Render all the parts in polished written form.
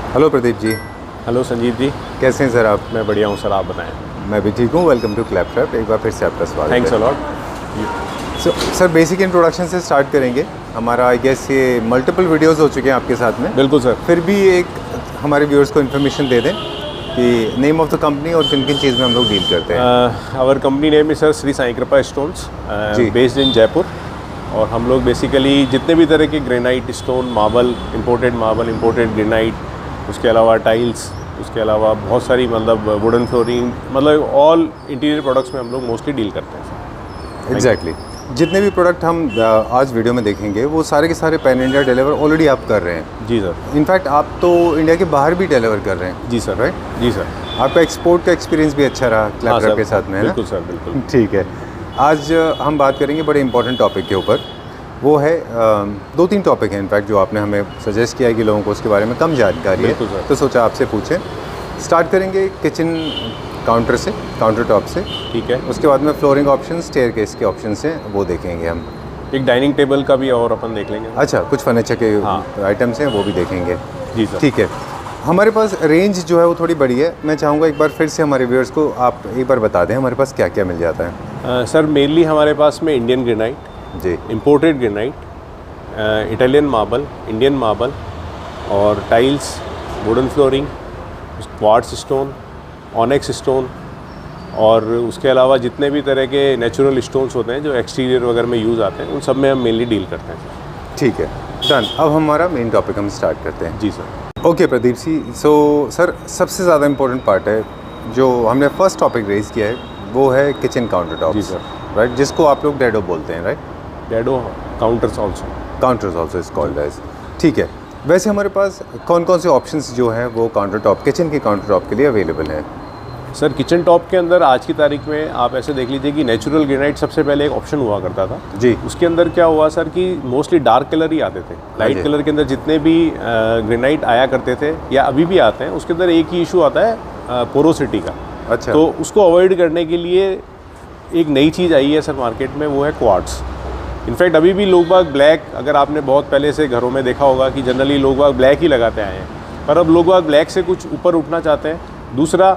Hello Pradeep ji. Hello Sanjeev ji. कैसे हैं sir आप? मैं बढ़िया हूँ सर, आप बताएं। मैं भी ठीक हूँ। Welcome to Claptrap. एक बार फिर से आपका स्वागत है। Thanks a lot. Sir basic introduction से स्टार्ट करेंगे। हमारा आई गेस ये मल्टीपल वीडियोस हो चुके हैं आपके साथ में। बिल्कुल सर। फिर भी एक हमारे व्यूअर्स को इन्फॉर्मेशन दे दें कि नेम ऑफ द कंपनी और किन किन चीज़ में हम लोग डील करते हैं। Our company name is sir Shri Sai Kripa stones, based in Jaipur. और हम लोग बेसिकली जितने भी तरह के granite, stone, marble, imported granite, उसके अलावा टाइल्स, उसके अलावा बहुत सारी मतलब वुडन फ्लोरिंग, मतलब ऑल इंटीरियर प्रोडक्ट्स में हम लोग मोस्टली डील करते हैं। एग्जैक्टली जितने भी प्रोडक्ट हम आज वीडियो में देखेंगे वो सारे के सारे पैन इंडिया डिलीवर ऑलरेडी आप कर रहे हैं। जी सर। इनफैक्ट आप तो इंडिया के बाहर भी डिलीवर कर रहे हैं। जी सर। राइट। जी सर। आपका एक्सपोर्ट का एक्सपीरियंस भी अच्छा रहा क्लैपट्रैप के साथ में, है ना? बिल्कुल सर, बिल्कुल। ठीक है। आज हम बात करेंगे बड़े इंपॉर्टेंट टॉपिक के ऊपर। वो है 2-3 टॉपिक हैं इनफैक्ट जो आपने हमें सजेस्ट किया है कि लोगों को उसके बारे में कम जानकारी है, तो सोचा आपसे पूछें। स्टार्ट करेंगे किचन काउंटर से, काउंटर टॉप से। ठीक है। उसके बाद में फ्लोरिंग ऑप्शन, स्टेयरकेस के ऑप्शन हैं वो देखेंगे हम। एक डाइनिंग टेबल का भी और अपन देख लेंगे। अच्छा, कुछ फर्नीचर के आइटम्स हैं वो भी देखेंगे। जी सर। ठीक है। हमारे पास रेंज जो है वो थोड़ी बड़ी है। मैं चाहूँगा एक बार फिर से हमारे व्यूअर्स को आप एक बार बता दें हमारे पास क्या क्या मिल जाता है। सर मेनली हमारे पास में इंडियन ग्रेनाइट जी, imported granite, Italian marble, Indian marble और tiles, wooden flooring, quartz stone, onyx stone, और उसके अलावा जितने भी तरह के नेचुरल स्टोन्स होते हैं जो एक्सटीरियर वगैरह में यूज़ आते हैं उन सब में हम मेनली डील करते हैं। ठीक है, डन। अब हमारा मेन टॉपिक हम स्टार्ट करते हैं। जी सर। ओके प्रदीप जी, सो सर सबसे ज़्यादा इम्पोर्टेंट पार्ट है जो हमने फर्स्ट टॉपिक रेज किया है वो है किचन काउंटर टॉप। जी सर। राइट, जिसको आप लोग डैडो बोलते हैं। Right, dado counters also. Counters also is called edge. ठीक है। वैसे हमारे पास कौन कौन से ऑप्शंस जो हैं वो काउंटर टॉप, किचन के काउंटर टॉप के लिए अवेलेबल हैं? सर किचन टॉप के अंदर आज की तारीख में आप ऐसे देख लीजिए कि नेचुरल ग्रेनाइट सबसे पहले एक ऑप्शन हुआ करता था। जी। उसके अंदर क्या हुआ सर कि मोस्टली डार्क कलर ही आते थे। लाइट कलर के अंदर जितने भी ग्रेनाइट आया करते थे या अभी भी आते हैं, उसके अंदर एक ही इशू आता है पोरोसिटी का। अच्छा। तो उसको अवॉइड करने के लिए एक नई चीज़ आई है सर मार्केट में, वो है क्वार्ट्ज। इनफैक्ट अभी भी लोग बाग ब्लैक, अगर आपने बहुत पहले से घरों में देखा होगा कि जनरली लोग बाग ब्लैक ही लगाते आए हैं, पर अब लोग बाग ब्लैक से कुछ ऊपर उठना चाहते हैं। दूसरा,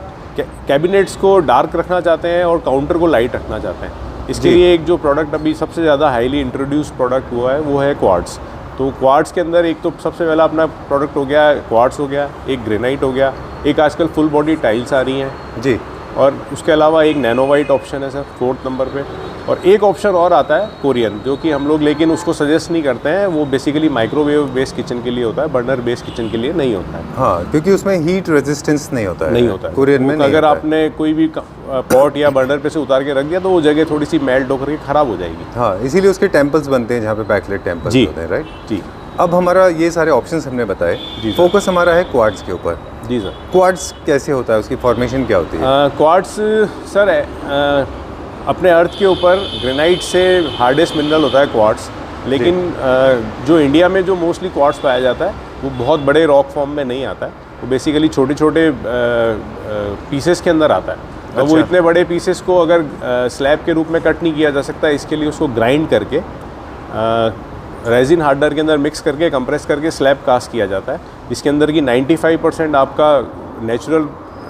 कैबिनेट्स को डार्क रखना चाहते हैं और काउंटर को लाइट रखना चाहते हैं। इसके लिए एक जो प्रोडक्ट अभी सबसे ज़्यादा हाईली इंट्रोड्यूस प्रोडक्ट हुआ है वो है क्वार्ट्ज। तो क्वार्ट्ज के अंदर एक तो सबसे पहला अपना प्रोडक्ट हो गया क्वार्ट्ज, हो गया एक ग्रेनाइट, हो गया एक आजकल फुल बॉडी टाइल्स आ रही हैं जी, और उसके अलावा एक नैनो वाइट ऑप्शन है सर 4th नंबर पे, और एक ऑप्शन और आता है कोरियन, जो कि हम लोग लेकिन उसको सजेस्ट नहीं करते हैं। वो बेसिकली माइक्रोवेव बेस्ड किचन के लिए होता है, बर्नर बेस्ड किचन के लिए नहीं होता है। हाँ, क्योंकि उसमें हीट रेजिस्टेंस नहीं होता है। नहीं होता है कोरियन में। अगर आपने कोई भी पॉट या बर्नर पे से उतार के रख दिया तो वो जगह थोड़ी सी मेल्ट होकर के ख़राब हो जाएगी। हाँ, इसीलिए उसके टेम्पल्स बनते हैं जहाँ पे बैकलाइट टेम्पल्स होते हैं। राइट जी। अब हमारा ये सारे ऑप्शंस हमने बताए, फोकस हमारा है क्वार्ट्ज के ऊपर। जी सर। क्वार्ट्ज कैसे होता है, उसकी फॉर्मेशन क्या होती है? क्वार्ट्ज सर अपने अर्थ के ऊपर ग्रेनाइट से हार्डेस्ट मिनरल होता है क्वार्ट्ज, लेकिन जो इंडिया में जो मोस्टली क्वार्ट्ज पाया जाता है वो बहुत बड़े रॉक फॉर्म में नहीं आता है। वो बेसिकली छोटे छोटे पीसेस के अंदर आता है। और वो इतने बड़े पीसेस को अगर स्लैब के रूप में कट नहीं किया जा सकता, इसके लिए उसको ग्राइंड करके रेजिन हार्डनर के अंदर मिक्स करके कंप्रेस करके स्लैब कास्ट किया जाता है, जिसके अंदर की 95% आपका नेचुरल,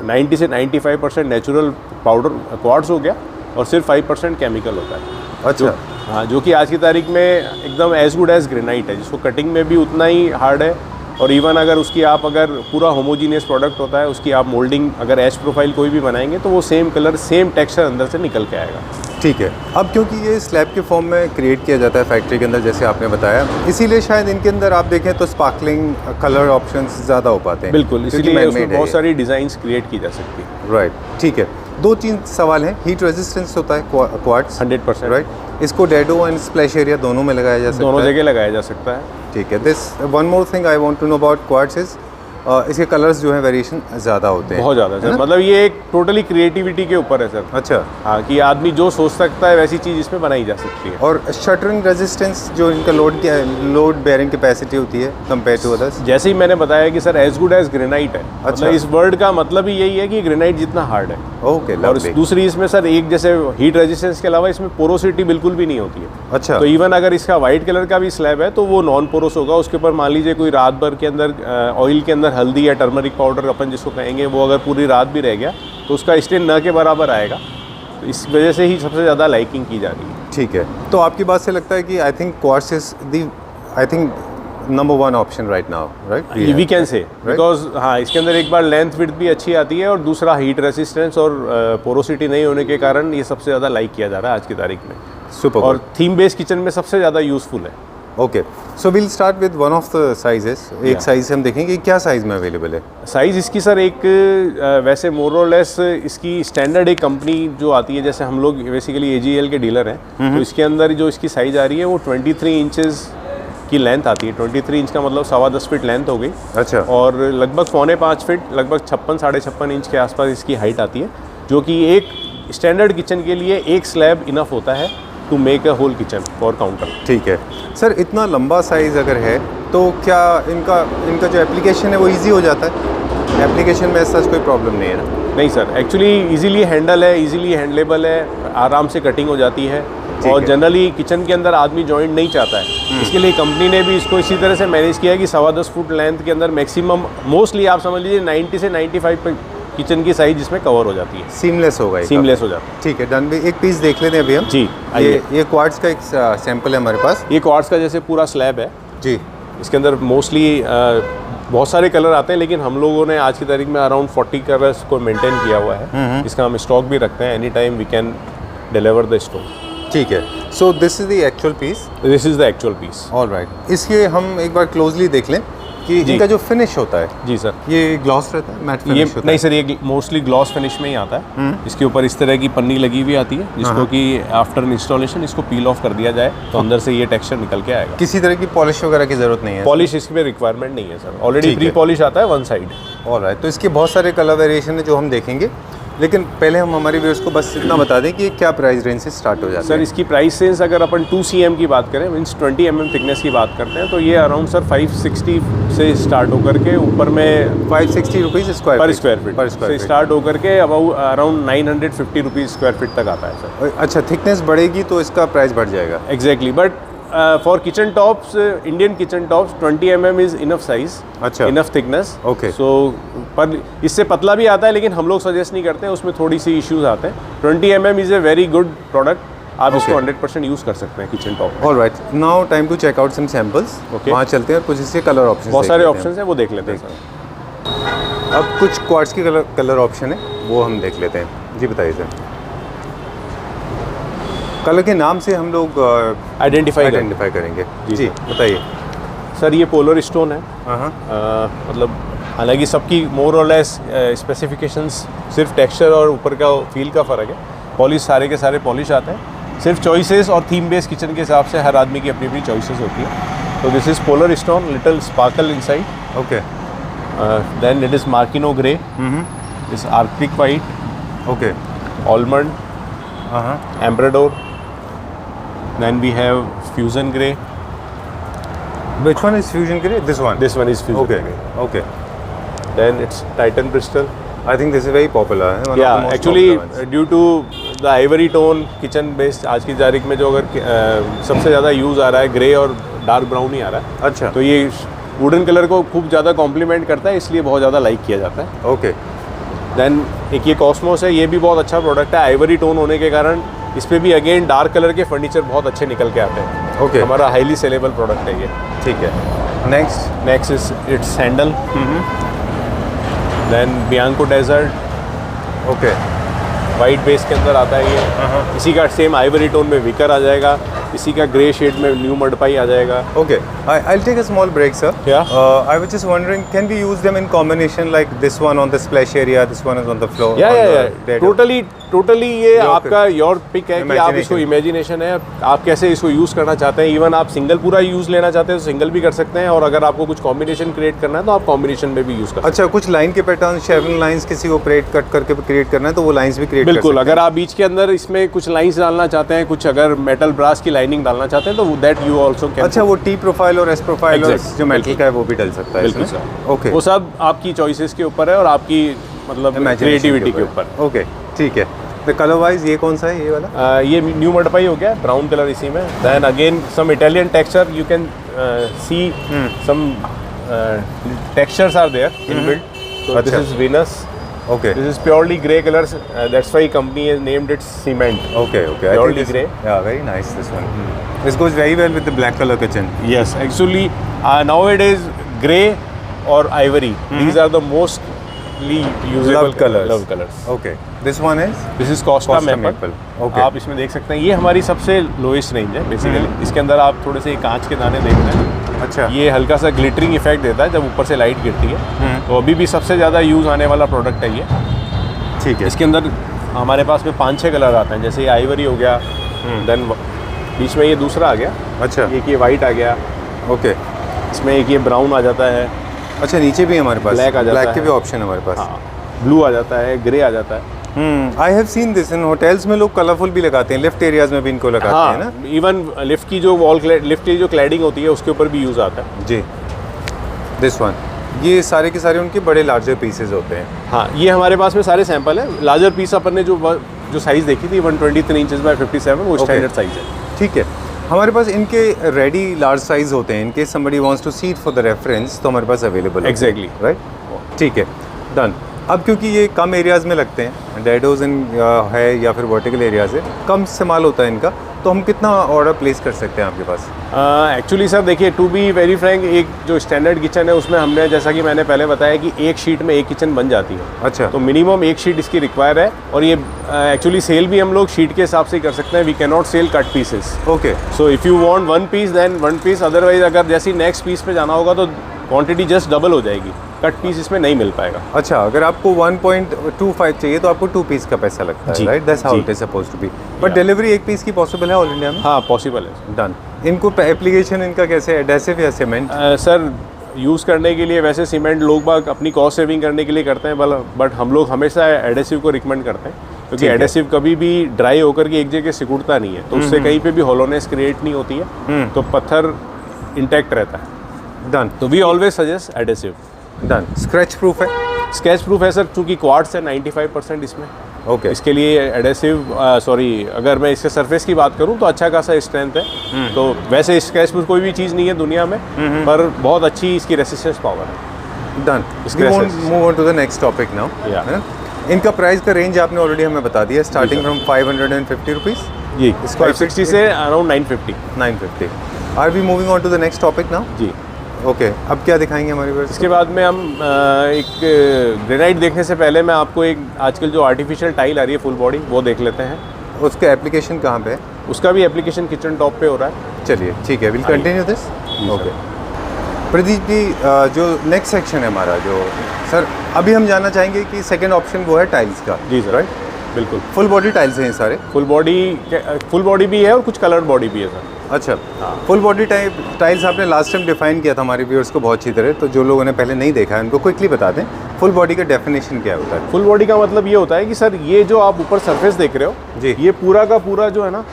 90 से 95% नेचुरल पाउडर क्वार्ट्ज हो गया और सिर्फ 5% केमिकल होता है। अच्छा। हाँ, जो कि आज की तारीख में एकदम एज गुड एज ग्रेनाइट है, जिसको कटिंग में भी उतना ही हार्ड है, और इवन अगर उसकी आप अगर पूरा होमोजीनियस प्रोडक्ट होता है, उसकी आप मोल्डिंग अगर एज प्रोफाइल कोई भी बनाएंगे तो वो सेम कलर सेम टेक्सचर अंदर से निकल के आएगा। ठीक है। अब क्योंकि ये स्लैब के फॉर्म में क्रिएट किया जाता है फैक्ट्री के अंदर, जैसे आपने बताया, इसीलिए शायद इनके अंदर आप देखें तो स्पार्कलिंग कलर ऑप्शंस ज़्यादा हो पाते हैं। बिल्कुल, इसीलिए उसमें बहुत सारी डिज़ाइंस क्रिएट की जा सकती है। राइट, ठीक है। 2-3 सवाल हैं। हीट रेजिस्टेंस होता है क्वार्ट्ज 100%। राइट, इसको डैडो एंड स्प्लैश एरिया दोनों में लगाया जा सकता है। दोनों जगह लगाया जा सकता है। ठीक है। This one more thing I want to know about quartz is इसके कलर्स जो है वेरिएशन ज़्यादा होते हैं। बहुत ज़्यादा सर, मतलब ये एक टोटली क्रिएटिविटी के ऊपर है सर। अच्छा। हाँ, कि आदमी जो सोच सकता है वैसी चीज़ इसमें बनाई जा सकती है। और शटरिंग रेजिस्टेंस जो इनका लोड बेयरिंग कैपेसिटी होती है कंपेयर टू अदर्स? जैसे ही मैंने बताया कि sir as good as granite है। अच्छा। मतलब इस वर्ड का मतलब ही यही है कि ग्रेनाइट जितना हार्ड है। ओके, और दूसरी इसमें सर एक जैसे हीट रेजिस्टेंस के अलावा इसमें पोरोसिटी बिल्कुल भी नहीं होती है। अच्छा। तो इवन अगर इसका वाइट कलर का भी स्लैब है तो वो नॉन पोरोस होगा। उसके ऊपर मान लीजिए कोई रात भर के अंदर ऑयल के अंदर अंदर हल्दी या टर्मरिक पाउडर अपन जिसको कहेंगे वो अगर पूरी रात भी रह गया तो उसका स्टेन न के बराबर आएगा। तो इस वजह से ही सबसे ज़्यादा लाइकिंग की जा रही है। ठीक है, तो आपकी बात से लगता है कि I think quartz is the I think number 1 option right now, right? We can say, because हाँ इसके अंदर एक बार लेंथ विड्थ भी अच्छी आती है और दूसरा हीट रेसिस्टेंस और पोरोसिटी नहीं होने के कारण ये सबसे ज़्यादा लाइक किया जा रहा है आज की तारीख में। सुपर। और थीम बेस्ड किचन में सबसे ज़्यादा यूज़फुल है। Okay, so will start with one of the sizes. एक साइज हम देखेंगे क्या साइज में अवेलेबल है। साइज़ इसकी सर एक वैसे मोर और लेस इसकी स्टैंडर्ड एक कंपनी जो आती है, जैसे हम लोग बेसिकली AGL के डीलर हैं, तो इसके अंदर जो इसकी साइज़ आ रही है वो 23 इंचेस की लेंथ आती है। 23 इंच का मतलब 10.25 फीट लेंथ हो गई। अच्छा। और लगभग 4.25 फीट, लगभग 56-56.5 इंच के आसपास इसकी हाइट आती है, जो कि एक स्टैंडर्ड किचन के लिए एक स्लैब इनफ होता है to make a whole kitchen for counter. ठीक है सर, इतना लंबा साइज़ अगर है तो क्या इनका जो एप्लीकेशन है वो इजी हो जाता है? एप्लीकेशन में ऐसा कोई प्रॉब्लम नहीं है ना? नहीं सर, एक्चुअली इजीली हैंडल है, इजीली हैंडलेबल है, आराम से कटिंग हो जाती है। और जनरली किचन के अंदर आदमी जॉइंट नहीं चाहता है, इसके लिए कंपनी ने भी इसको इसी तरह से मैनेज किया है कि 10.25 फुट लेंथ के अंदर मैक्सिमम मोस्टली आप समझ लीजिए 90 से 95 पे किचन की साइज इसमें कवर हो जाती है। सीमलेस होगा, सीमलेस हो जाता है। ठीक है, डन भी। एक पीस देख लेते हैं अभी हम। जी आइए। ये क्वार्ट्ज का एक सैंपल है हमारे पास। ये क्वार्ट्ज का जैसे पूरा स्लैब है जी। इसके अंदर मोस्टली बहुत सारे कलर आते हैं, लेकिन हम लोगों ने आज की तारीख में अराउंड 40 कलर्स को मेंटेन किया हुआ है। इसका हम स्टॉक भी रखते हैं, any time we can deliver the stock. ठीक है, so this is the actual piece. This is the actual piece. All right, इसके हम एक बार क्लोजली देख लें कि इनका जो फिनिश होता है। जी सर, ये ग्लॉस रहता है, मैट फिनिश ये होता नहीं सर, ये मोस्टली ग्लॉस फिनिश में ही आता है। इसके ऊपर इस तरह की पन्नी लगी हुई आती है, जिसको कि आफ्टर इंस्टॉलेशन इसको पील ऑफ कर दिया जाए तो अंदर से ये टेक्सचर निकल के आएगा। किसी तरह की पॉलिश वगैरह की जरूरत नहीं है? पॉलिश इसमें रिक्वायरमेंट नहीं है सर, ऑलरेडी प्री पॉलिश आता है वन साइड। ऑल राइट, तो इसके बहुत सारे कलर वेरिएशन है जो हम देखेंगे, लेकिन पहले हम हमारे व्यूअर्स को बस इतना बता दें कि ये क्या प्राइस रेंज से स्टार्ट हो जाता है। सर इसकी प्राइस रेंज अगर अपन 2 cm की बात करें, मीन्स 20 mm थिकनेस की बात करते हैं, तो ये अराउंड सर 560 से स्टार्ट होकर के ऊपर में 560 रुपीज़ पर स्क्वायर फीट से स्टार्ट होकर के अब अराउंड 950 रुपीज़ स्क्वायर फीट तक आता है सर। अच्छा, थिकनेस बढ़ेगी तो इसका प्राइस बढ़ जाएगा? Exactly, but for kitchen tops, Indian kitchen tops 20 mm is enough size, अच्छा, इनफ थिकनेस। ओके। सो पर इससे पतला भी आता है, लेकिन हम लोग सजेस्ट नहीं करते हैं, उसमें थोड़ी सी इश्यूज आते हैं। 20 mm is a very good product, आप इसको 100% यूज़ कर सकते हैं kitchen top. All right, now time to check out some samples. Okay, वहाँ चलते हैं और कुछ इसके कलर ऑप्शन, बहुत सारे ऑप्शन हैं, वो देख लेते हैं सर। अब कुछ क्वार्ट्ज की कलर ऑप्शन है वो हम देख लेते हैं। जी बताइए सर। कलर के नाम से हम लोग आइडेंटिफाई करेंगे। जी बताइए सर। ये पोलर स्टोन है। मतलब हालांकि सबकी मोर और लेस स्पेसिफिकेशंस सिर्फ टेक्सचर और ऊपर का फील का फ़र्क है। पॉलिश सारे के सारे पॉलिश आते हैं, सिर्फ चॉइसेस और थीम बेस्ड किचन के हिसाब से हर आदमी की अपनी अपनी चॉइसेस होती है। तो this is polar stone, little sparkle inside. Okay, then it is Marquina grey, इस arctic white, okay, almond, Emperador, then we have fusion gray. Which one is fusion gray? This one. This one is fusion Okay. gray. Okay. Then it's Titan Bristol. I think this is very popular. One of the Yeah, most actually popular ones. due to the ivory tone kitchen based आज की तारीख में जो अगर सबसे ज़्यादा use आ रहा है ग्रे और डार्क ब्राउन ही आ रहा है। अच्छा, तो ये वुडन कलर को खूब ज़्यादा कॉम्प्लीमेंट करता है, इसलिए बहुत ज़्यादा लाइक किया जाता है। ओके। देन एक ये कॉस्मोस है, ये भी बहुत अच्छा प्रोडक्ट है। आइवरी टोन होने के कारण इस पे भी अगेन डार्क कलर के फर्नीचर बहुत अच्छे निकल के आते हैं। ओके, हमारा हाईली सेलेबल प्रोडक्ट है ये। ठीक है। Next is it's sandal, then Bianco Desert. Okay, white base के अंदर आता है ये। इसी का सेम आइवरी टोन में विकर आ जाएगा, इसी का ग्रे शेड में न्यू मडपाई आ जाएगा। Okay, I'll take a small break, sir. Yeah. I was just wondering, can we use them in combination, like this one on the splash area, this one is on the floor? Yeah. Totally ये आपका your pick है कि आप इसको imagination है, आप कैसे इसको यूज़ करना चाहते हैं। इवन आप सिंगल पूरा यूज़ लेना चाहते हैं तो सिंगल भी कर सकते हैं, और अगर आपको कुछ कॉम्बिनेशन क्रिएट करना है तो आप कॉम्बिनेशन में भी यूज़ कर सकते हैं। अच्छा, कुछ लाइन के पैटर्न, शेवन लाइंस किसी को कट करके क्रिएट करना है तो वो लाइंस भी क्रिएट कर सकते हैं। बिल्कुल, अगर आप बीच के अंदर इसमें कुछ लाइंस डालना चाहते हैं, कुछ अगर मेटल ब्रास की लाइनिंग डालना चाहते हैं तो दैट यू ऑल्सो कैन। अच्छा, वो टी प्रोफाइल और एस प्रोफाइल और जो मेटल का है वो भी डल सकता है। बिल्कुल सर। ओके, वो सब आपकी चॉइसेस के ऊपर है और आपकी मतलब क्रिएटिविटी के ऊपर। ओके, ठीक है। तो कलर वाइज ये कौन सा है, ये वाला? ये न्यू मडपाई हो गया, ब्राउन कलर इसी में। Then again some Italian texture, you can see some textures are there inbuilt. So this is Venus. Okay. This is purely grey colors. That's why company has named it cement. Okay. I think Purely this, grey. Yeah, very nice this one. This goes very well with the black color kitchen. Yes, actually nowadays grey or ivory. These are the mostly usable Love colors. Okay. This one is? This is Costa Maple. Okay. आप इसमें देख सकते हैं ये हमारी सबसे lowest range है basically. इसके अंदर आप थोड़े से कांच के दाने देख रहे हैं। अच्छा। ये हल्का सा ग्लिटरिंग इफेक्ट देता है जब ऊपर से लाइट गिरती है। तो अभी भी सबसे ज़्यादा यूज़ आने वाला प्रोडक्ट है ये। ठीक है। इसके अंदर हमारे पास में 5-6 कलर आते हैं, जैसे ये आइवरी हो गया, देन बीच में ये दूसरा आ गया। अच्छा। एक ये वाइट आ गया। ओके। इसमें एक ये ब्राउन आ जाता है। अच्छा, नीचे भी हमारे पास ब्लैक आ जाता है। ब्लैक के भी ऑप्शन हमारे पास। हाँ, ब्लू आ जाता है, ग्रे आ जाता है। I have seen this in hotels में लोग कलरफुल भी लगाते हैं, लिफ्ट एरियाज में भी इनको लगाते हैं ना। इवन लिफ्ट की जो लिफ्ट की जो क्लैडिंग होती है उसके ऊपर भी यूज़ आता है। जी। दिस वन, ये सारे के सारे उनके बड़े लार्जर पीसेज होते हैं। हाँ, ये हमारे पास में सारे सैंपल है। लार्जर पीस अपन ने जो साइज़ देखी थी 123 इंचेस बाय 57, वो स्टैंडर्ड साइज़ है। ठीक है। हमारे पास इनके रेडी लार्ज साइज होते हैं, इनके somebody wants to see it for the reference, तो हमारे पास अवेलेबल है। Exactly, right. ठीक है, डन। अब क्योंकि ये कम एरियाज़ में लगते हैं, डेडोज इन है या फिर वर्टिकल एरियाज है, कम इस्तेमाल होता है इनका, तो हम कितना ऑर्डर प्लेस कर सकते हैं आपके पास? एक्चुअली सर देखिए, टू बी वेरी फ्रैंक, एक जो स्टैंडर्ड किचन है उसमें हमने, जैसा कि मैंने पहले बताया कि एक शीट में एक किचन बन जाती है। अच्छा। तो मिनिमम एक शीट इसकी रिक्वायर है, और ये एक्चुअली सेल भी हम लोग शीट के हिसाब से ही कर सकते हैं। We can not sell cut pieces. Okay. So if you want 1 piece then 1 piece, otherwise अगर जैसी नेक्स्ट पीस पे जाना होगा तो क्वांटिटी जस्ट डबल हो जाएगी। कट पीस इसमें नहीं मिल पाएगा। अच्छा, अगर आपको 1.25 चाहिए तो आपको 2 पीस का पैसा लगता है, right? That's how it is supposed to be. But delivery 1 piece की पॉसिबल है ऑल इंडिया में? हाँ, पॉसिबल है। डन। इनको एप्लीकेशन इनका कैसे है, एडेसिव या सीमेंट? सर यूज़ करने के लिए वैसे सीमेंट लोग बाग अपनी कॉस्ट सेविंग करने के लिए करते हैं, बट हम लोग हमेशा एडेसिव को रिकमेंड करते हैं, क्योंकि एडेसिव कभी भी ड्राई होकर के एक जगह सिकुड़ता नहीं है, तो उससे कहीं पे भी होलोनेस क्रिएट नहीं होती है, तो पत्थर इंटैक्ट रहता है। डन। तो we always suggest adhesive. Done. Scratch proof है? स्क्रैच प्रूफ है सर, चूँकि क्वार्ट्स है 95% इसमें। ओके। इसके लिए एडेसिव अगर मैं इसके सरफेस की बात करूं तो अच्छा खासा स्ट्रेंथ है। तो वैसे स्क्रैच प्रूफ कोई भी चीज़ नहीं है दुनिया में, पर बहुत अच्छी इसकी रेसिस्टेंस पावर है। Done. Move on to the next topic now. इनका प्राइस का रेंज आपने ऑलरेडी हमें बता दिया, स्टार्टिंग फ्रॉम 550 रुपीज़। जी, 560 से around 950। Are we moving on to the next topic now? जी। ओके, अब क्या दिखाएंगे हमारे पास? इसके बाद में हम एक ग्रेनाइट देखने से पहले मैं आपको एक आजकल जो आर्टिफिशियल टाइल आ रही है फुल बॉडी, वो देख लेते हैं। उसका एप्लीकेशन कहाँ पे है? उसका भी एप्लीकेशन किचन टॉप पे हो रहा है। चलिए ठीक है, will continue this. Okay Pradeep ji, जो नेक्स्ट सेक्शन है हमारा, जो सर अभी हम जानना चाहेंगे कि सेकंड ऑप्शन वो है टाइल्स का। जी सर, राइट, बिल्कुल। फुल बॉडी टाइल्स हैं सारे? फुल बॉडी भी है और कुछ कलर्ड बॉडी भी है सर। अच्छा, फुल बॉडी टाइल्स आपने लास्ट टाइम डिफाइन किया था हमारे व्यूअर्स को बहुत अच्छी तरह, तो जो लोगों ने पहले नहीं देखा है उनको क्विकली बता दें फुल बॉडी का डेफिनेशन क्या होता है? फुल बॉडी का मतलब ये होता है कि सर ये जो आप ऊपर सरफेस देख रहे हो जी, ये पूरा का पूरा जो है ना,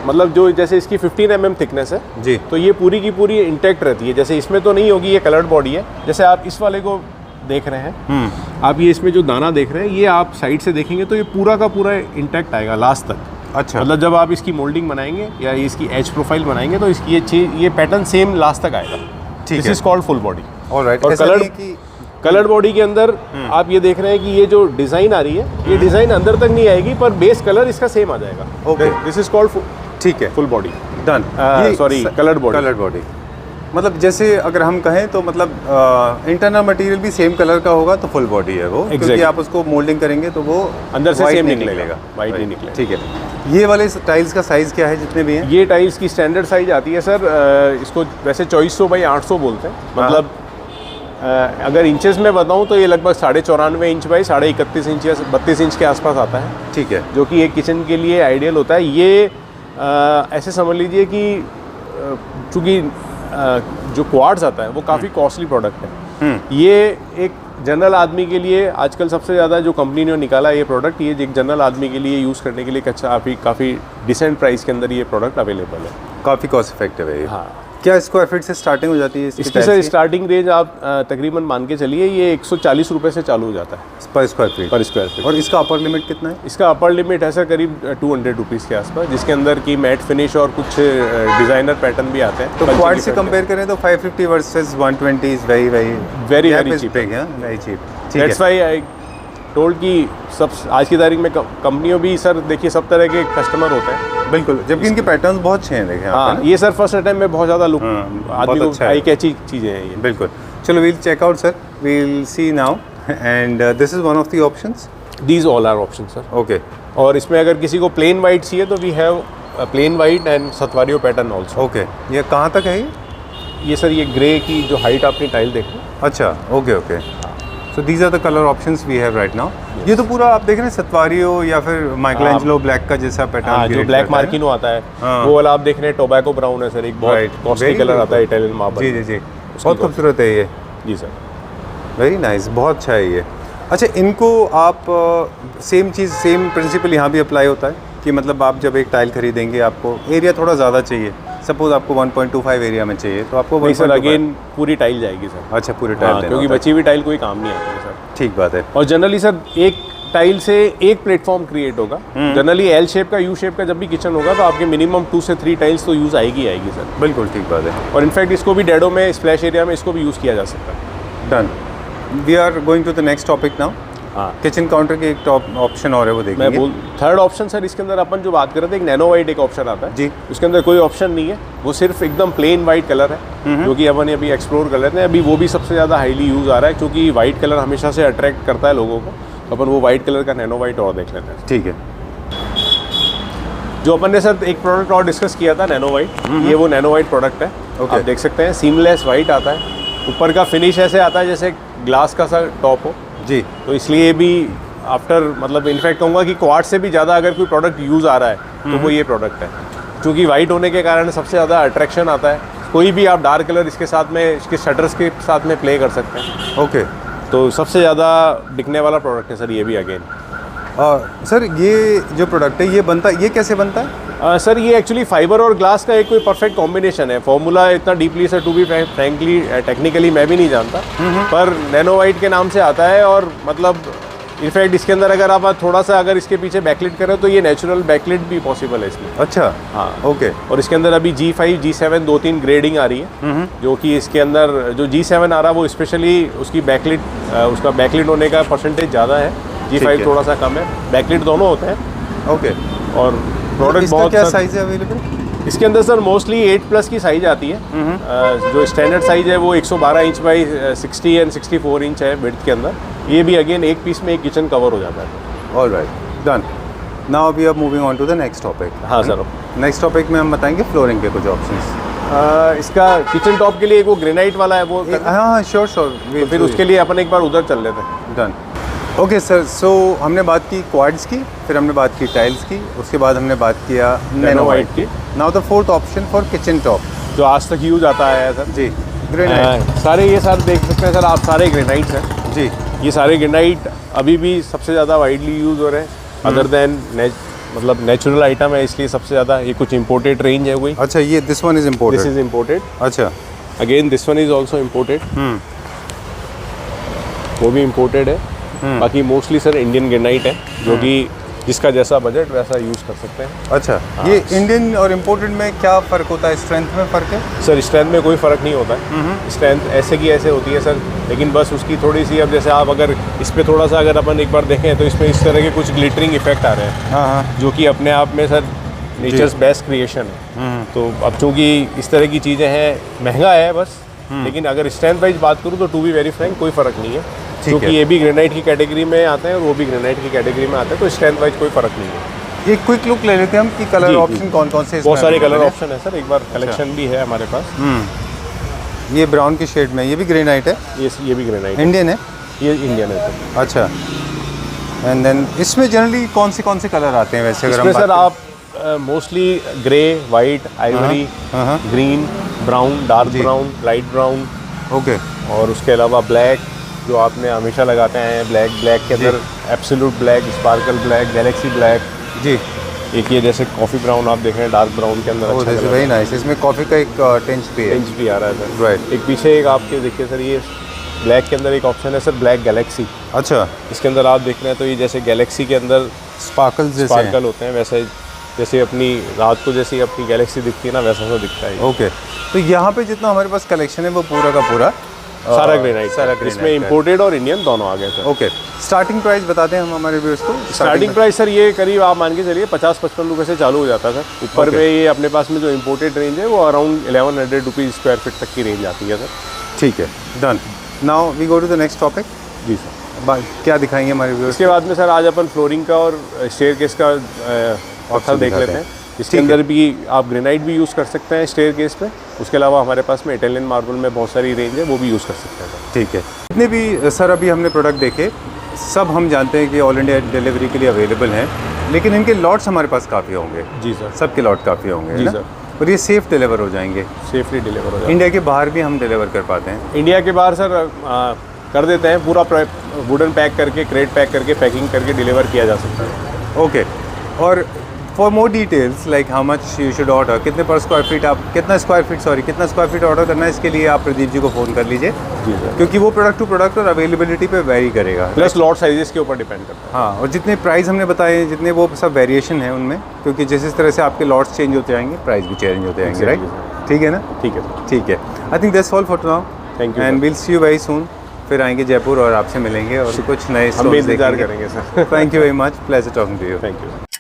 मतलब जो जैसे इसकी 15 mm थिकनेस है जी, तो ये पूरी की पूरी इंटैक्ट रहती है। जैसे इसमें तो नहीं होगी, ये कलर्ड बॉडी है। जैसे आप इस वाले को देख रहे हैं, आप ये इसमें जो दाना देख रहे हैं, ये आप साइड से देखेंगे तो ये पूरा का पूरा इंटैक्ट आएगा लास्ट तक। अच्छा, मतलब जब आप इसकी मोल्डिंग बनाएंगे या इसकी एज प्रोफाइल बनाएंगे तो इसकी ये पैटर्न सेम लास्ट तक आएगा। ठीक है, this is called full body. Alright. और कलर्ड बॉडी के अंदर आप ये देख रहे हैं कि ये जो डिज़ाइन आ रही है, ये डिज़ाइन अंदर तक नहीं आएगी, पर बेस कलर इसका सेम आ जाएगा। ओके, दिस इज कॉल्ड ठीक है, full body. Done. Sorry, coloured body. मतलब जैसे अगर हम कहें तो मतलब इंटरनल मटेरियल भी सेम कलर का होगा तो फुल बॉडी है वो, क्योंकि आप उसको मोल्डिंग करेंगे तो वो अंदर से सेम निकलेगा, वाइट नहीं निकलेगा। ठीक है, ये वाले टाइल्स का साइज़ क्या है जितने भी हैं? ये टाइल्स की स्टैंडर्ड साइज आती है सर, इसको वैसे 2400 बाई 800 बोलते हैं। मतलब अगर इंचेस में बताऊं तो ये लगभग 94.5 इंच बाई 31.5 इंच या 32 इंच के आसपास आता है। ठीक है, जो कि एक किचन के लिए आइडियल होता है। ये ऐसे समझ लीजिए कि चूँकि जो क्वार्ट्ज आता है वो काफ़ी कॉस्टली प्रोडक्ट है। ये एक जनरल आदमी के लिए आजकल सबसे ज़्यादा जो कंपनी ने निकाला ये प्रोडक्ट, ये एक जनरल आदमी के लिए यूज़ करने के लिए काफ़ी डिसेंट प्राइस के अंदर ये प्रोडक्ट अवेलेबल है। काफ़ी कॉस्ट इफेक्टिव है ये। हाँ, क्या स्क्वायर फीट से स्टार्टिंग हो जाती है इसकी सर स्टार्टिंग रेंज आप तकरीबन मान के चलिए ये 140 रुपये से चालू हो जाता है पर स्क्वायर फीट। और इसका अपर लिमिट कितना है? इसका अपर लिमिट है सर करीब 200 रुपीज़ के आसपास, जिसके अंदर की मैट फिनिश और कुछ डिज़ाइनर पैटर्न भी आते हैं। तो क्वाड से कंपेयर करें तो 550 वर्सेस 120 इज वेरी चीप है, very cheap. That's why I told कि सब आज की तारीख में कंपनियों भी सर देखिए सब तरह के कस्टमर होते हैं। बिल्कुल, जबकि इनके पैटर्न्स बहुत अच्छे हैं, देखें हाँ, ये सर फर्स्ट अटेम्प्ट में बहुत ज़्यादा लुक आदमी को अच्छा आई कैची चीज़ें हैं ये। बिल्कुल। चलो we'll check out sir, we'll see now and this is one of the options. These all are option sir. Okay. और इसमें अगर किसी को प्लेन वाइट चाहिए तो we have plain white and statuario pattern also. Okay, ये कहाँ तक है ये सर ये ग्रे की जो हाइट आपने टाइल देखी। अच्छा, okay okay. So these are the colour options we have right now. ये तो पूरा आप देख रहे हैं सतवारियो या फिर माइकलएंजलो ब्लैक का जैसा पैटर्न, जो ब्लैक मार्किनो आता है वो वाला आप देख रहे हैं। टोबैको ब्राउन है सर, एक बहुत कॉस्टली कलर आता है इटालियन मार्बल। जी जी जी, बहुत खूबसूरत है ये। जी सर, वेरी नाइस, बहुत अच्छा है ये। अच्छा, इनको आप सेम चीज़ सेम प्रिंसिपल यहाँ भी अप्लाई होता है कि मतलब आप जब एक टाइल खरीदेंगे आपको एरिया थोड़ा ज़्यादा चाहिए, सपोज आपको 1.25 एरिया में चाहिए तो आपको सर अगेन पूरी टाइल जाएगी सर। अच्छा, पूरी टाइल क्योंकि बची हुई टाइल कोई काम नहीं आती है सर। ठीक बात है। और जनरली सर एक टाइल से एक प्लेटफॉर्म क्रिएट होगा। जनरली एल शेप का यू शेप का जब भी किचन होगा तो आपके मिनिमम 2 से 3 टाइल्स तो यूज़ आएगी सर। बिल्कुल ठीक बात है। और इनफैक्ट इसको भी डेडो में स्प्लैश एरिया में इसको भी यूज़ किया जा सकता है। Done. We are going to the next topic now. हाँ, किचन काउंटर के एक टॉप ऑप्शन और है वो देखेंगे। मैं थर्ड ऑप्शन सर इसके अंदर अपन जो बात कर रहे थे, एक नैनो वाइट एक ऑप्शन आता है। जी। उसके अंदर कोई ऑप्शन नहीं है, वो सिर्फ एकदम प्लेन वाइट कलर है जो कि अपन अभी एक्सप्लोर कर लेते हैं। अभी वो भी सबसे ज़्यादा हाईली यूज़ आ रहा है क्योंकि वाइट कलर हमेशा से अट्रैक्ट करता है लोगों को। तो अपन वो वाइट कलर का नैनो वाइट और देख लेते हैं। ठीक है। जो अपन ने सर एक प्रोडक्ट और डिस्कस किया था नैनो वाइट, ये वो नैनो वाइट प्रोडक्ट है। आप देख सकते हैं सीमलेस वाइट आता है, ऊपर का फिनिश ऐसे आता है जैसे ग्लास का सा टॉप हो। जी। तो इसलिए भी आफ्टर मतलब इनफैक्ट कहूँगा कि क्वार्ट्ज से भी ज़्यादा अगर कोई प्रोडक्ट यूज़ आ रहा है तो वो ये प्रोडक्ट है, क्योंकि वाइट होने के कारण सबसे ज़्यादा अट्रैक्शन आता है। कोई भी आप डार्क कलर इसके साथ में इसके शटर्स के साथ में प्ले कर सकते हैं। ओके। तो सबसे ज़्यादा बिकने वाला प्रोडक्ट है सर ये भी अगेन। सर ये जो प्रोडक्ट है ये कैसे बनता है? सर ये एक्चुअली फाइबर और ग्लास का एक कोई परफेक्ट कॉम्बिनेशन है। फॉर्मूला इतना deeply sir to be frankly technically मैं भी नहीं जानता, पर नैनो वाइट के नाम से आता है। और मतलब इनफैक्ट इसके अंदर अगर आप थोड़ा सा अगर इसके पीछे बैकलिट करें तो ये नेचुरल बैकलिट भी पॉसिबल है इसमें। अच्छा, हाँ, ओके। और इसके अंदर अभी G5 G7 2-3 ग्रेडिंग आ रही है, जो कि इसके अंदर जो G7 आ रहा है वो स्पेशली उसकी बैकलिट उसका बैकलिट होने का परसेंटेज ज़्यादा है। G5 थोड़ा सा कम है, बैकलिट दोनों होते हैं। ओके। और प्रोडक्ट बहुत क्या साइज़ है अवेलेबल इसके अंदर सर? मोस्टली 8+ की साइज़ आती है। जो स्टैंडर्ड साइज़ है वो 112 इंच बाई 60 एंड 64 इंच है विड्थ के अंदर। ये भी अगेन एक पीस में एक किचन कवर हो जाता है। Alright, done. Now we are moving on to the next topic. हाँ सर, नेक्स्ट टॉपिक में हम बताएंगे फ्लोरिंग के कुछ ऑप्शंस। इसका किचन टॉप के लिए वो ग्रेनाइट वाला है वो। हाँ श्योर। तो फिर उसके लिए अपन एक बार उधर चल लेते हैं। डन। ओके सर, सो हमने बात की क्वाड्स की, फिर हमने बात की टाइल्स की, उसके बाद हमने बात किया नैनो वाइट की। Now the fourth option for kitchen top जो आज तक यूज आता है सर। जी, ग्रेनाइट। सारे ये सर देख सकते हैं सर आप, सारे ग्रेनाइट्स हैं। जी। ये सारे ग्रेनाइट अभी भी सबसे ज़्यादा वाइडली यूज़ हो रहे हैं, अदर देन मतलब नेचुरल आइटम है इसलिए सबसे ज़्यादा। ये कुछ इम्पोर्टेड रेंज है कोई। अच्छा, ये this one is imported. This is imported. अच्छा, again this one is also imported. वो भी इम्पोर्टेड है। बाकी मोस्टली सर इंडियन ग्रेनाइट है, जो कि जिसका जैसा बजट वैसा यूज़ कर सकते हैं। अच्छा, ये इंडियन और इम्पोर्टेड में क्या फ़र्क होता है? स्ट्रेंथ में फ़र्क है? सर स्ट्रेंथ में कोई फ़र्क नहीं होता है। स्ट्रेंथ ऐसे की ऐसे होती है सर, लेकिन बस उसकी थोड़ी सी, अब जैसे आप अगर इस पर थोड़ा सा अगर अपन एक बार देखें तो इसमें इस तरह के कुछ ग्लिटरिंग इफेक्ट आ रहे हैं। हाँ, जो कि अपने आप में सर नेचर्स बेस्ट क्रिएशन है। तो अब चूँकि इस तरह की चीज़ें हैं, महंगा है बस, लेकिन अगर स्ट्रेंथ वाइज बात करूँ तो टू बी वेरी फ्रैंक कोई फ़र्क नहीं है, क्योंकि ये भी ग्रेनाइट की कैटेगरी में आते हैं और वो भी ग्रेनाइट की कैटेगरी में आते हैं। तो स्ट्रेंथ वाइज कोई फ़र्क नहीं है। एक क्विक लुक ले लेते हैं हम कि कलर ऑप्शन कौन कौन से? बहुत सारे कलर ऑप्शन है सर, एक बार कलेक्शन भी है हमारे पास। ये ब्राउन की शेड में, ये भी ग्रेनाइट है? ये भी ग्रेनाइट इंडियन है? ये इंडियन है सर। अच्छा, एंड देन इसमें जनरली कौन से कलर आते हैं वैसे? अगर सर आप mostly grey, white, Ivory, green, brown, dark brown, light brown. Okay. और उसके अलावा ब्लैक जो आपने हमेशा लगाते हैं, ब्लैक के अंदर absolute black, sparkle black, galaxy black. जी। एक ये जैसे कॉफ़ी ब्राउन आप देख रहे हैं, डार्क ब्राउन के अंदर अच्छा कलर वेरी नाइस, इसमें कॉफ़ी का एक टेंच भी है। रेंज भी आ रहा है सर। राइट। एक पीछे एक आपके देखिए सर, ये ब्लैक के अंदर एक ऑप्शन है सर, ब्लैक गैलेक्सी। अच्छा, इसके अंदर आप देख रहे हैं तो ये जैसे गैलेक्सी के अंदर स्पार्कल जैसे स्पार्कल होते हैं, वैसे जैसे अपनी रात को जैसी अपनी गैलेक्सी दिखती है ना, वैसा सा दिखता है। ओके, तो यहाँ पे जितना हमारे पास कलेक्शन है वो पूरा का पूरा सारा ग्रेनाइट, सारा ग्रेनाइट इसमें इंपोर्टेड और इंडियन दोनों आ गए सर। ओके, स्टार्टिंग प्राइस बताते हैं हम हमारे व्यूअर्स को। स्टार्टिंग प्राइस सर ये करीब आप मान के चलिए 50-55 रुपये से चालू हो जाता है सर। ऊपर में ये अपने पास में जो इंपोर्टेड रेंज है वो अराउंड 1100 रुपीज़ स्क्वायर फीट तक की रेंज आती है सर। ठीक है, done. Now we go to the next topic. जी सर। क्या दिखाएंगे हमारे व्यूअर्स? इसके बाद में सर आज अपन फ्लोरिंग का और स्टेयरकेस का ऑप्शन देख लेते हैं। इसके अंदर भी आप ग्रेनाइट भी यूज़ कर सकते हैं स्टेयरकेस पे। उसके अलावा हमारे पास में इटालियन मार्बल में बहुत सारी रेंज है, वो भी यूज़ कर सकते हैं सर। ठीक है, जितने भी सर अभी हमने प्रोडक्ट देखे सब हम जानते हैं कि ऑल इंडिया डिलीवरी के लिए अवेलेबल हैं, लेकिन इनके लॉट्स हमारे पास काफ़ी होंगे। जी सर। सबके लॉट काफ़ी होंगे, जी है ना? सर। और ये सेफ़ डिलीवर हो जाएंगे, सेफली डिलीवर हो जाए। इंडिया के बाहर भी हम डिलीवर कर पाते हैं? इंडिया के बाहर सर कर देते हैं, पूरा वुडन पैक करके, क्रेट पैक करके, पैकिंग करके डिलीवर किया जा सकता है। ओके, और for more details like how much you should order, कितना स्क्वायर फीट ऑर्डर करना है, इसके लिए आप प्रदीप जी को फ़ोन कर लीजिए। जी सर। क्योंकि वो प्रोडक्ट टू प्रोडक्ट और अवेलेबिलिटी पे वेरी करेगा, प्लस लॉट साइजेस के ऊपर डिपेंड करता है। हाँ, और जितने प्राइस हमने बताए जितने वो सब वेरिएशन है उनमें, क्योंकि जिस तरह से आपके लॉट्स चेंज होते जाएंगे प्राइस भी चेंज होते जाएंगे, राइट? ठीक है ना? ठीक है सर। ठीक है, I think that's all for now. Thank you and will see you very soon. फिर आएंगे जयपुर और आपसे मिलेंगे और कुछ नए हम भी इंतजार करेंगे sir. Thank you very much, pleasure talking to you. Thank you.